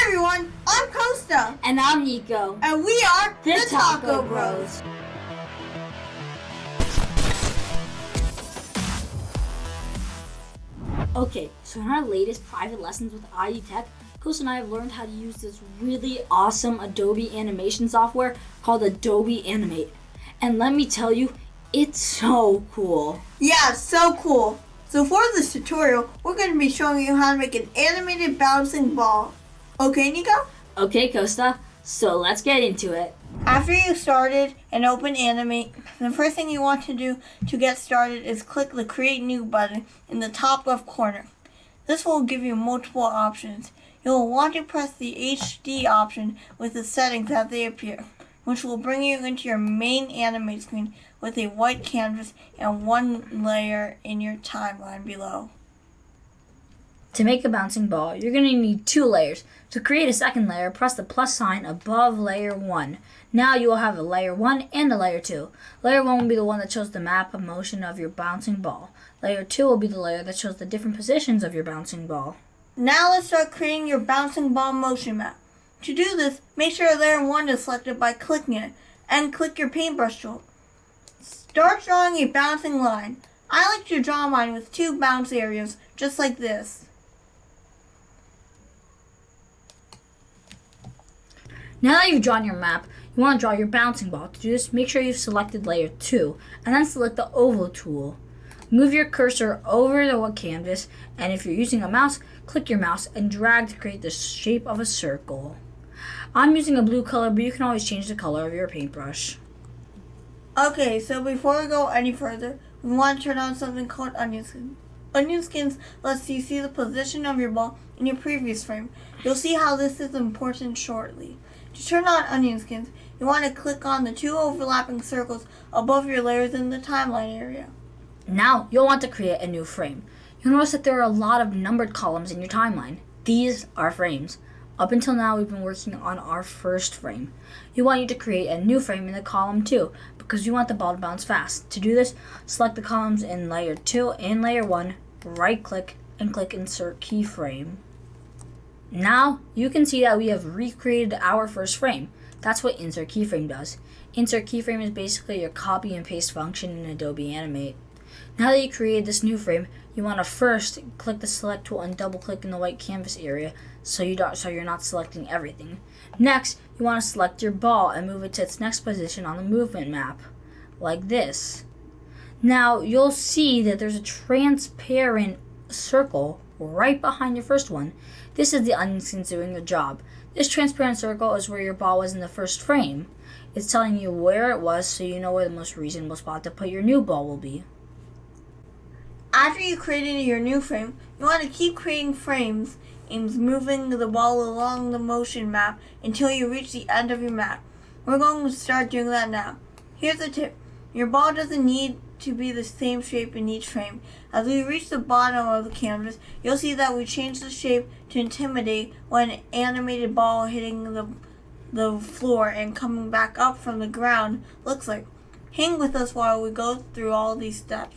Hi everyone, I'm Costa. And I'm Niko. And we are the Taco Bros. Okay, so in our latest private lessons with IU Tech, Costa and I have learned how to use this really awesome Adobe animation software called Adobe Animate. And let me tell you, it's so cool. Yeah, so cool. So for this tutorial, we're going to be showing you how to make an animated bouncing ball. Okay, Niko? Okay, Costa, so let's get into it. After you started and open Animate, the first thing you want to do to get started is click the Create New button in the top left corner. This will give you multiple options. You'll want to press the HD option with the settings as they appear, which will bring you into your main Animate screen with a white canvas and one layer in your timeline below. To make a bouncing ball, you're going to need 2 layers. To create a second layer, press the plus sign above layer 1. Now you will have a layer 1 and a layer 2. Layer 1 will be the one that shows the map of motion of your bouncing ball. Layer 2 will be the layer that shows the different positions of your bouncing ball. Now let's start creating your bouncing ball motion map. To do this, make sure layer 1 is selected by clicking it, and click your paintbrush tool. Start drawing a bouncing line. I like to draw mine with 2 bounce areas, just like this. Now that you've drawn your map, you want to draw your bouncing ball. To do this, make sure you've selected layer 2, and then select the oval tool. Move your cursor over the canvas, and if you're using a mouse, click your mouse and drag to create the shape of a circle. I'm using a blue color, but you can always change the color of your paintbrush. Okay, so before we go any further, we want to turn on something called onion skins. Onion skins lets you see the position of your ball in your previous frame. You'll see how this is important shortly. To turn on onion skins, you want to click on the 2 overlapping circles above your layers in the timeline area. Now, you'll want to create a new frame. You'll notice that there are a lot of numbered columns in your timeline. These are frames. Up until now, we've been working on our first frame. You want to create a new frame in the column 2 because you want the ball to bounce fast. To do this, select the columns in layer 2 and layer 1, right-click, and click Insert Keyframe. Now, you can see that we have recreated our first frame. That's what Insert Keyframe does. Insert Keyframe is basically your copy and paste function in Adobe Animate. Now that you created this new frame, you want to first click the Select tool and double-click in the white canvas area so you're not selecting everything. Next, you want to select your ball and move it to its next position on the movement map, like this. Now, you'll see that there's a transparent circle right behind your first one. This is the onion skins doing the job. This transparent circle is where your ball was in the first frame. It's telling you where it was so you know where the most reasonable spot to put your new ball will be. After you created your new frame, you want to keep creating frames and moving the ball along the motion map until you reach the end of your map. We're going to start doing that now. Here's a tip. Your ball doesn't need to be the same shape in each frame. As we reach the bottom of the canvas, you'll see that we changed the shape to intimidate when an animated ball hitting the floor and coming back up from the ground looks like. Hang with us while we go through all these steps.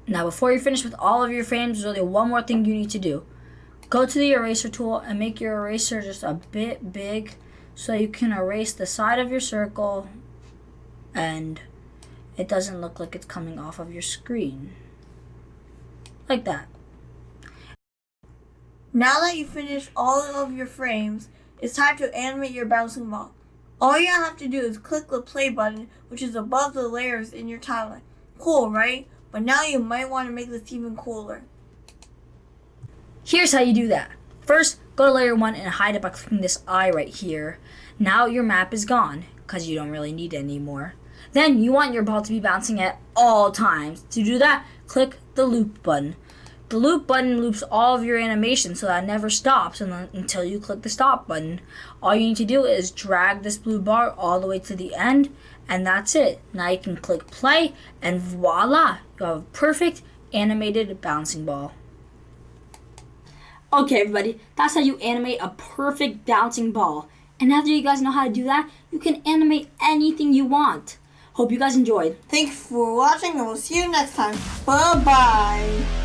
Now, before you finish with all of your frames, there's only one more thing you need to do. Go to the eraser tool and make your eraser just a bit big so you can erase the side of your circle and it doesn't look like it's coming off of your screen. Like that. Now that you've finished all of your frames, it's time to animate your bouncing ball. All you have to do is click the play button, which is above the layers in your timeline. Cool, right? But now you might want to make this even cooler. Here's how you do that. First, go to layer 1 and hide it by clicking this eye right here. Now your map is gone because you don't really need it anymore. Then you want your ball to be bouncing at all times. To do that, click the loop button. The loop button loops all of your animation so that it never stops until you click the stop button. All you need to do is drag this blue bar all the way to the end, and that's it. Now you can click play, and voila! You have a perfect animated bouncing ball. Okay, everybody, that's how you animate a perfect bouncing ball. And now that you guys know how to do that, you can animate anything you want. Hope you guys enjoyed. Thanks for watching, and we'll see you next time. Bye-bye.